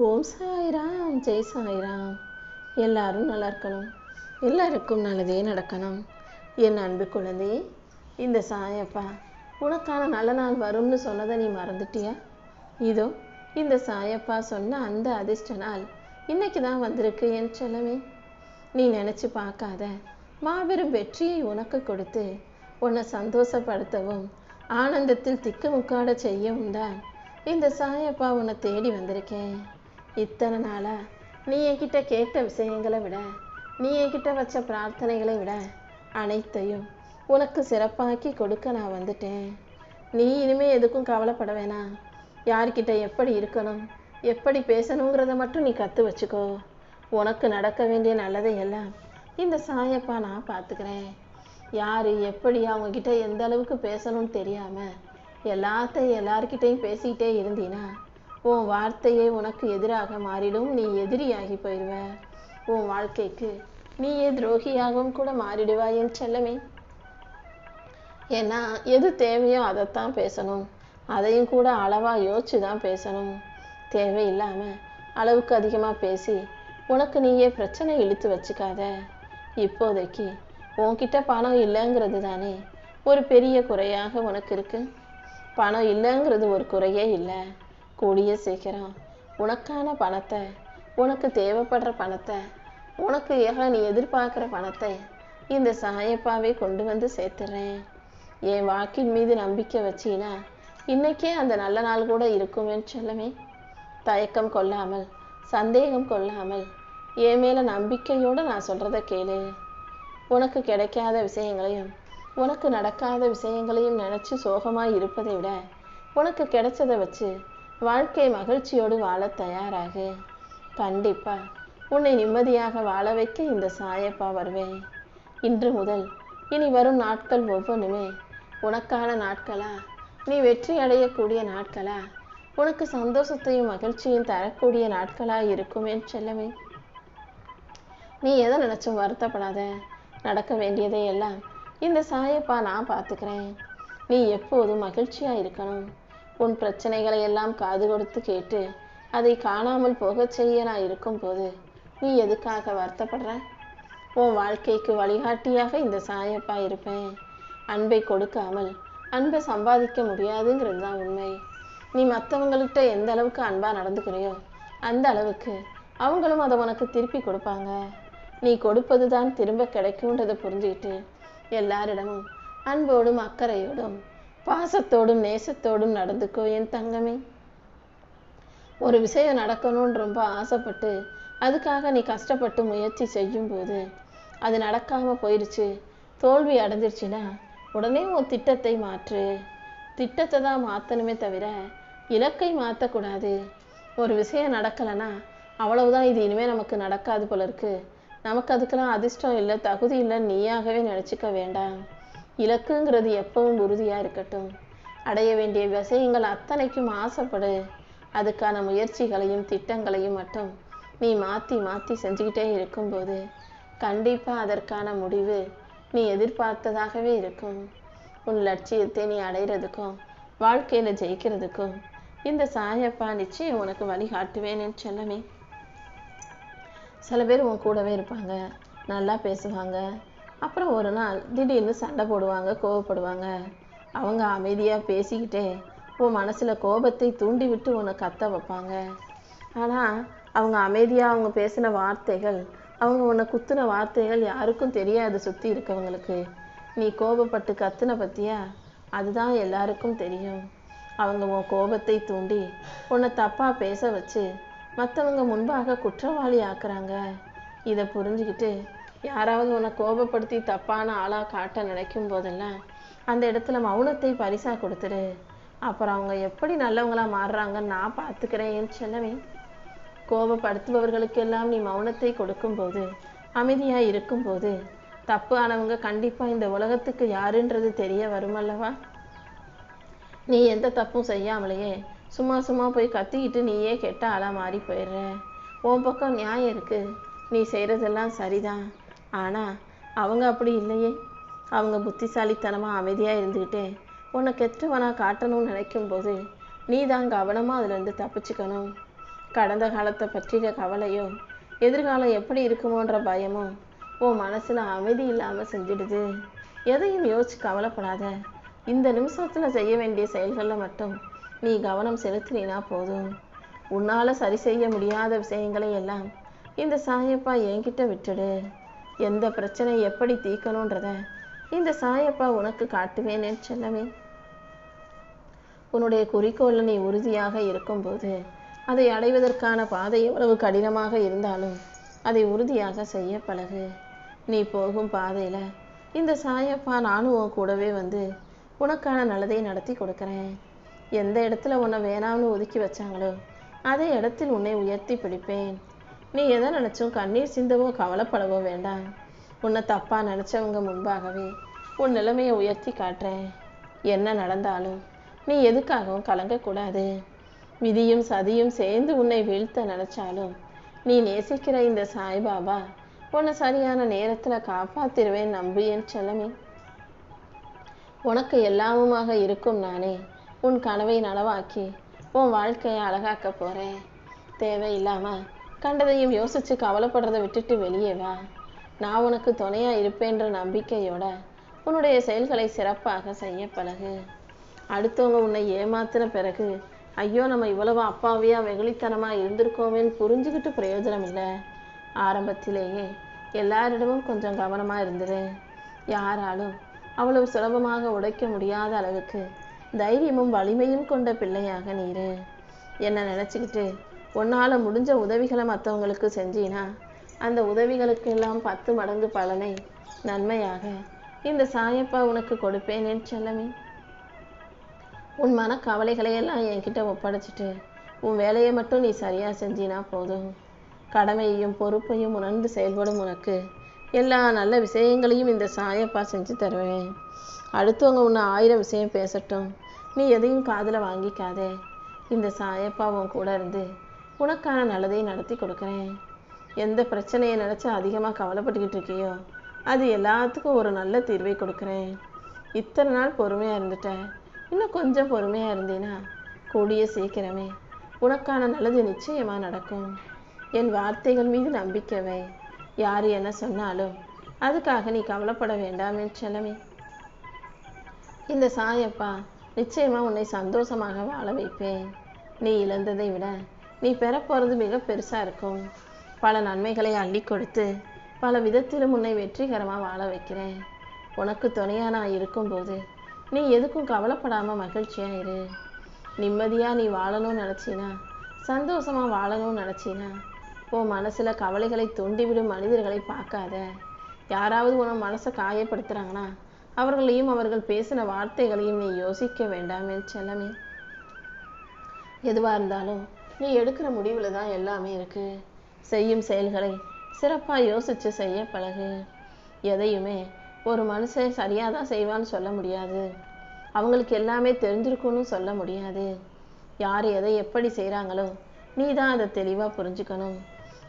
ஓம் சாய்ராம், ஜெய் சாய்ராம். எல்லாரும் நல்லா இருக்கணும், எல்லாருக்கும் நல்லதே நடக்கணும். என் அன்பு குழந்தையே, இந்த சாயப்பா உனக்கான நல்ல நாள் வரும்னு சொன்னதை நீ மறந்துட்டியா? இதோ இந்த சாயப்பா சொன்ன அந்த அதிர்ஷ்ட நாள் இன்னைக்கு தான் வந்திருக்கு என் செல்லமே. நீ நினச்சி பார்க்காத மாபெரும் வெற்றியை உனக்கு கொடுத்து உன்னை சந்தோஷப்படுத்தவும் ஆனந்தத்தில் திக்குமுக்காட செய்யவும் தான் இந்த சாயப்பா உன்னை தேடி வந்திருக்கேன். இத்தனை நாளா நீ என்கிட்ட கேட்ட விஷயங்களை விட, நீ என்கிட்ட வச்ச பிரார்த்தனைகளை விட அனைத்தையும் உனக்கு சிறப்பாக்கி கொடுக்க நான் வந்துட்டேன். நீ இனிமே எதுக்கும் கவலைப்பட வேணாம். யார்கிட்ட எப்படி இருக்கணும், எப்படி பேசணுங்கிறத மட்டும் நீ கற்று வச்சுக்கோ. உனக்கு நடக்க வேண்டிய நல்லதை எல்லாம் இந்த சாயப்பா நான் பார்த்துக்கிறேன். யார் எப்படி அவங்கக்கிட்ட எந்த அளவுக்கு பேசணும்னு தெரியாமல் எல்லாத்தையும் எல்லார்கிட்டையும் பேசிக்கிட்டே இருந்தீனா உன் வார்த்தையே உனக்கு எதிராக மாறிடும். நீ எதிரியாகி போயிடுவ. உன் வாழ்க்கைக்கு நீயே துரோகியாகவும் கூட மாறிடுவாய் என் செல்லமே. ஏன்னா எது தேவையோ அதைத்தான் பேசணும், அதையும் கூட அளவாக யோசிச்சு தான் பேசணும். தேவையில்லாமல் அளவுக்கு அதிகமாக பேசி உனக்கு நீயே பிரச்சனை இழுத்து வச்சுக்காத. இப்போதைக்கு உன்கிட்ட பணம் இல்லைங்கிறது தானே ஒரு பெரிய குறையாக உனக்கு இருக்கு. பணம் இல்லைங்கிறது ஒரு குறையே இல்லை. கூடிய சீக்கிரம் உனக்கான பணத்தை, உனக்கு தேவைப்படுற பணத்தை, உனக்கு நீ எதிர்பார்க்குற பணத்தை இந்த சாயப்பாவே கொண்டு வந்து சேர்த்துறேன். என் வாக்கின் மீது நம்பிக்கை வச்சினா இன்னைக்கே அந்த நல்ல நாள் கூட இருக்குமேன்னு சொல்லவே. தயக்கம் கொள்ளாமல், சந்தேகம் கொள்ளாமல் என் மேலே நம்பிக்கையோடு நான் சொல்கிறத கேளு. உனக்கு கிடைக்காத விஷயங்களையும் உனக்கு நடக்காத விஷயங்களையும் நினச்சி சோகமாக இருப்பதை விட உனக்கு கிடைச்சதை வச்சு வாழ்க்கை மகிழ்ச்சியோடு வாழ தயாராகு. கண்டிப்பா உன்னை நிம்மதியாக வாழ வைக்க இந்த சாயப்பா வருவேன். இன்று முதல் இனி வரும் நாட்கள் ஒவ்வொன்றுமே உனக்கான நாட்களா, நீ வெற்றி அடையக்கூடிய நாட்களா, உனக்கு சந்தோஷத்தையும் மகிழ்ச்சியும் தரக்கூடிய நாட்களா இருக்குமே செல்லமே. நீ எதை நினைச்சும் வருத்தப்படாத. நடக்க வேண்டியதை எல்லாம் இந்த சாயப்பா நான் பார்த்துக்கிறேன். நீ எப்போதும் மகிழ்ச்சியா இருக்கணும். உன் பிரச்சனைகளை எல்லாம் காது கொடுத்து கேட்டு அதை காணாமல் போக செய்ய நான் இருக்கும்போது நீ எதுக்காக வருத்தப்படுற? உன் வாழ்க்கைக்கு வழிகாட்டியாக இந்த சாயப்பா இருப்பேன். அன்பை கொடுக்காமல் அன்பை சம்பாதிக்க முடியாதுங்கிறது தான் உண்மை. நீ மற்றவங்கள்கிட்ட எந்த அளவுக்கு அன்பா நடந்துக்கிறியோ அந்த அளவுக்கு அவங்களும் அதை உனக்கு திருப்பி கொடுப்பாங்க. நீ கொடுப்பது தான் திரும்ப கிடைக்கும்ன்றதை புரிஞ்சுக்கிட்டு எல்லாரிடமும் அன்போடும் அக்கறையோடும் பாசத்தோடும் நேசத்தோடும் நடந்துக்கோ என் தங்கமே. ஒரு விஷயம் நடக்கணும்னு ரொம்ப ஆசைப்பட்டு அதுக்காக நீ கஷ்டப்பட்டு முயற்சி செய்யும் போது அது நடக்காம போயிடுச்சு, தோல்வி அடைஞ்சிருச்சுன்னா உடனே உன் திட்டத்தை மாற்று. திட்டத்தை தான் மாற்றணுமே தவிர இலக்கை மாற்றக்கூடாது. ஒரு விஷயம் நடக்கலைன்னா அவ்வளவுதான், இது இனிமேல் நமக்கு நடக்காது போல இருக்கு, நமக்கு அதுக்கெல்லாம் அதிர்ஷ்டம் இல்லை, தகுதி இல்லைன்னு நீயாகவே நினச்சிக்க வேண்டாம். இலக்குங்கிறது எப்பவும் உறுதியாக இருக்கட்டும். அடைய வேண்டிய விஷயங்கள் அத்தனைக்கும் ஆசைப்படு. அதுக்கான முயற்சிகளையும் திட்டங்களையும் மட்டும் நீ மாற்றி மாற்றி செஞ்சுக்கிட்டே இருக்கும்போது கண்டிப்பாக அதற்கான முடிவு நீ எதிர்பார்த்ததாகவே இருக்கும். உன் லட்சியத்தை நீ அடைகிறதுக்கும் வாழ்க்கையில் ஜெயிக்கிறதுக்கும் இந்த சாயப்பா நிச்சயம் உனக்கு வழிகாட்டுவேன்னு சொல்லமே. சில பேர் உன் கூடவே இருப்பாங்க, நல்லா பேசுவாங்க. அப்புறம் ஒரு நாள் திடீர்னு சண்டை போடுவாங்க, கோபப்படுவாங்க. அவங்க அமைதியாக பேசிக்கிட்டே உன் மனசில் கோபத்தை தூண்டி விட்டு உன்னை கத்த வைப்பாங்க. ஆனால் அவங்க அமைதியாக அவங்க பேசின வார்த்தைகள், அவங்க உன்னை குத்துன வார்த்தைகள் யாருக்கும் தெரியாது. சுற்றி இருக்கவங்களுக்கு நீ கோபப்பட்டு கத்துன பற்றியா, அதுதான் எல்லாருக்கும் தெரியும். அவங்க உன் கோபத்தை தூண்டி உன்னை தப்பாக பேச வச்சு மற்றவங்க முன்பாக குற்றவாளி ஆக்குறாங்க. இதை புரிஞ்சுக்கிட்டு யாராவது உன்னை கோபப்படுத்தி தப்பான ஆளாக காட்ட நினைக்கும் போதெல்லாம் அந்த இடத்துல மௌனத்தை பரிசா கொடுத்துரு. அப்புறம் அவங்க எப்படி நல்லவங்களா மாறுறாங்கன்னு நான் பார்த்துக்கிறேன் செல்லவே. கோபப்படுத்துபவர்களுக்கெல்லாம் நீ மௌனத்தை கொடுக்கும்போது, அமைதியாக இருக்கும்போது தப்பு ஆனவங்க கண்டிப்பாக இந்த உலகத்துக்கு யாருன்றது தெரிய வருமல்லவா. நீ எந்த தப்பும் செய்யாமலேயே சும்மா சும்மா போய் கத்திக்கிட்டு நீயே கெட்ட ஆளாக மாறி போயிடுற. உன் பக்கம் நியாயம் இருக்கு, நீ செய்கிறதெல்லாம் சரிதான். ஆனால் அவங்க அப்படி இல்லையே. அவங்க புத்திசாலித்தனமாக அமைதியாக இருந்துக்கிட்டே உன்னை கெட்டவனாக காட்டணும்னு நினைக்கும்போது நீ தான் கவனமாக அதுலேருந்து தப்பிச்சுக்கணும். கடந்த காலத்தை பற்றிய கவலையோ எதிர்காலம் எப்படி இருக்குமோன்ற பயமோ உன் மனசுல அமைதி இல்லாம செஞ்சிடுது. எதையும் யோசிச்சு கவலைப்படாத. இந்த நிமிஷத்துல செய்ய வேண்டிய செயல்கள்ல மட்டும் நீ கவனம் செலுத்தினா போதும். உன்னால சரி செய்ய முடியாத விஷயங்களை எல்லாம் இந்த சாயப்பா என்கிட்ட விட்டுடு. எந்த பிரச்சனை எப்படி தீர்க்கணுன்றத இந்த சாயப்பா உனக்கு காட்டுவேனே செல்லமே. உன்னுடைய குறிக்கோள்ல நீ உறுதியாக இருக்கும்போது அதை அடைவதற்கான பாதை எவ்வளவு கடினமாக இருந்தாலும் அதை உறுதியாக செய்ய பழகு. நீ போகும் பாதையில இந்த சாயப்பா நானும் உன் கூடவே வந்து உனக்கான நல்லதை நடத்தி கொடுக்குறேன். எந்த இடத்துல உன்னை வேணாம்னு ஒதுக்கி வச்சாங்களோ அதே இடத்தில் உன்னை உயர்த்தி பிடிப்பேன். நீ எதை நினைச்சும் கண்ணீர் சிந்தவோ கவலைப்படவோ வேண்டாம். உன்னை தப்பா நினைச்சவங்க முன்பாகவே உன் நிலைமையை உயர்த்தி காட்டுறேன். என்ன நடந்தாலும் நீ எதுக்காகவும் கலங்கக்கூடாது. விதியும் சதியும் சேர்ந்து உன்னை வீழ்த்த நினைச்சாலும் நீ நேசிக்கிற இந்த சாய்பாபா உன்னை சரியான நேரத்துல காப்பாத்திருவேன் நம்பு என் செல்லமே. உனக்கு எல்லாமுமாக இருக்கும் நானே உன் கனவை நனவாக்கி உன் வாழ்க்கையை அழகாக்க போறேன். தேவையில்லாம கண்டதையும் யோசிச்சு கவலைப்படுறதை விட்டுட்டு வெளியே வா. நான் உனக்கு துணையா இருப்பேன்ற நம்பிக்கையோட உன்னுடைய செயல்களை சிறப்பாக செய்ய பழகு. அடுத்தவங்க உன்னை ஏமாத்தின பிறகு ஐயோ நம்ம இவ்வளவு அப்பாவியா வெகுளித்தனமா இருந்திருக்கோமேன்னு புரிஞ்சுக்கிட்டு பிரயோஜனம் இல்லை. ஆரம்பத்திலேயே எல்லாரிடமும் கொஞ்சம் கவனமா இருந்துரு. யாராலும் அவ்வளவு சுலபமாக உடைக்க முடியாத அளவுக்கு தைரியமும் வலிமையும் கொண்ட பிள்ளையாக நீரு. என்ன நினைச்சுக்கிட்டு உன்னால முடிஞ்ச உதவிகளை மற்றவங்களுக்கு செஞ்சீனா அந்த உதவிகளுக்கு எல்லாம் 10 மடங்கு பலனை நன்மையாக இந்த சாயப்பா உனக்கு கொடுப்பேனே செல்லமே. உன் மன கவலைகளை எல்லாம் என்கிட்ட ஒப்படைச்சிட்டு உன் வேலையை மட்டும் நீ சரியா செஞ்சினா போதும். கடமையையும் பொறுப்பையும் உணர்ந்து செயல்படும் உனக்கு எல்லா நல்ல விஷயங்களையும் இந்த சாயப்பா செஞ்சு தருவேன். அடுத்தவங்க உன்னை 1000 விஷயம் பேசட்டும், நீ எதையும் காதுல வாங்கிக்காதே. இந்த சாயப்பா உன் கூட இருந்து உனக்கான நல்லதை நடத்தி கொடுக்குறேன். எந்த பிரச்சனையை நினைச்சு அதிகமா கவலைப்பட்டுக்கிட்டு இருக்கியோ அது எல்லாத்துக்கும் ஒரு நல்ல தீர்வை கொடுக்குறேன். இத்தனை நாள் பொறுமையா இருந்துட்ட, இன்னும் கொஞ்சம் பொறுமையா இருந்தீனா கூடிய சீக்கிரமே உனக்கான நல்லது நிச்சயமா நடக்கும். என் வார்த்தைகள் மீது நம்பிக்கை வை. யாரு என்ன சொன்னாலும் அதுக்காக நீ கவலைப்பட வேண்டாம் என் செல்லமே. இந்த சாயப்பா நிச்சயமா உன்னை சந்தோஷமாக வாழ வைப்பேன். நீ இழந்ததை விட நீ பெறப்போறது மிக பெருசா இருக்கும். பல நன்மைகளை அள்ளி கொடுத்து பல விதத்திலும் உன்னை வெற்றிகரமா வாழ வைக்கிறேன். உனக்கு துணையா நான் இருக்கும்போது நீ எதுக்கும் கவலைப்படாம மகிழ்ச்சியா இரு. நிம்மதியா நீ வாழணும்னு நினைச்சினா, சந்தோஷமா வாழணும்னு நினைச்சினா உன் மனசுல கவலைகளை தூண்டிவிடும் மனிதர்களை பார்க்காத. யாராவது உன் மனசை காயப்படுத்துறாங்கன்னா அவர்களையும் அவர்கள் பேசின வார்த்தைகளையும் நீ யோசிக்க வேண்டாம் என் செல்லமே. எதுவா இருந்தாலும் நீ எடுக்கிற முடிவுல தான் எல்லாமே இருக்கு. செய்யும் செயல்களை சிறப்பா யோசிச்சு செய்ய பழகு. எதையுமே ஒரு மனுஷன் சரியாதான் செய்வான்னு சொல்ல முடியாது. அவங்களுக்கு எல்லாமே தெரிஞ்சிருக்கும்னு சொல்ல முடியாது. யார் எதை எப்படி செய்றாங்களோ நீ தான் அதை தெளிவா புரிஞ்சுக்கணும்.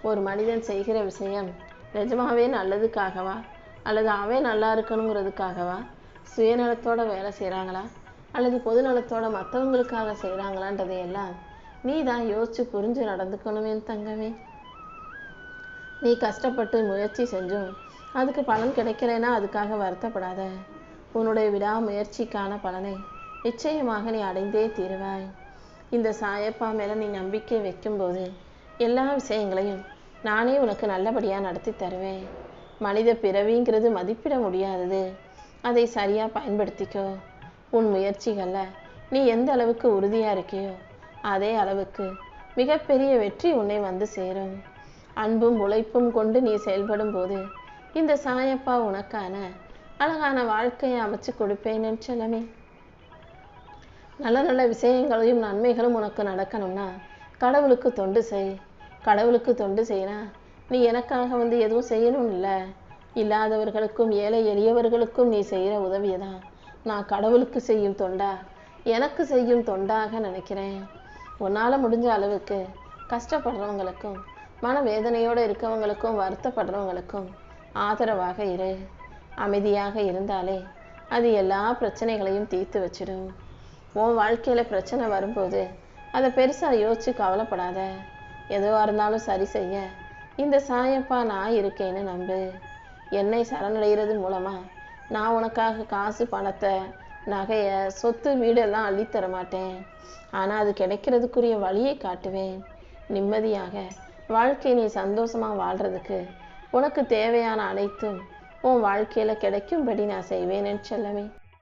ஒரு மனிதன் செய்கிற விஷயம் நிஜமாவே நல்லதுக்காகவா அல்லது அவன் நல்லா இருக்கணுங்கிறதுக்காகவா, சுயநலத்தோட வேலை செய்கிறாங்களா அல்லது பொதுநலத்தோட மற்றவங்களுக்காக செய்கிறாங்களான்றதையெல்லாம் நீ தான் யோசிச்சு புரிஞ்சு நடந்துக்கணுமே தங்கமே. நீ கஷ்டப்பட்டு முயற்சி செஞ்சும் அதுக்கு பலன் கிடைக்கலைன்னா அதுக்காக வருத்தப்படாத. உன்னுடைய விடாமுயற்சிக்கான பலனை நிச்சயமாக நீ அடைந்தே தீருவாய். இந்த சாயப்பா மேல நீ நம்பிக்கை வைக்கும்போது எல்லா விஷயங்களையும் நானே உனக்கு நல்லபடியா நடத்தி தருவேன். மனித பிறவிங்கிறது மதிப்பிட முடியாதது. அதை சரியா பயன்படுத்திக்கோ. உன் முயற்சிகள்ல நீ எந்த அளவுக்கு உறுதியா இருக்கியோ அதே அளவுக்கு மிகப்பெரிய வெற்றி உன்னை வந்து சேரும். அன்பும் உழைப்பும் கொண்டு நீ செயல்படும் போது இந்த சாயப்பா உனக்கான அழகான வாழ்க்கையை அமைச்சு கொடுப்பேன் செல்லமே. நல்ல நல்ல விஷயங்களையும் நன்மைகளும் உனக்கு நடக்கணும்னா கடவுளுக்கு தொண்டு செய். கடவுளுக்கு தொண்டு செய்யனா நீ எனக்காக வந்து எதுவும் செய்யணும் இல்லை. இல்லாதவர்களுக்கும் ஏழை எளியவர்களுக்கும் நீ செய்கிற உதவியை தான் நான் கடவுளுக்கு செய்யும் தொண்டா, எனக்கு செய்யும் தொண்டாக நினைக்கிறேன். உன்னால் முடிஞ்ச அளவுக்கு கஷ்டப்படுறவங்களுக்கும் மனவேதனையோடு இருக்கவங்களுக்கும் வருத்தப்படுறவங்களுக்கும் ஆதரவாக இரு. அமைதியாக இருந்தாலே அது எல்லா பிரச்சனைகளையும் தீர்த்து வச்சிடும். உன் வாழ்க்கையில் பிரச்சனை வரும்போது அதை பெருசாக யோசிச்சு கவலைப்படாத. எதுவாக இருந்தாலும் சரி செய்ய இந்த சாயப்பா நான் இருக்கேன்னு நம்பு. என்னை சரணடைகிறது மூலமா நான் உனக்காக காசு, பணத்தை, நகையை, சொத்து, வீடெல்லாம் அள்ளித்தர மாட்டேன். ஆனால் அது கிடைக்கிறதுக்குரிய வழியை காட்டுவேன். நிம்மதியாக வாழ்க்கை நீ சந்தோஷமா வாழ்றதுக்கு உனக்கு தேவையான அனைத்தும் உன் வாழ்க்கையில கிடைக்கும்படி நான் செய்வேன் என் செல்லமே.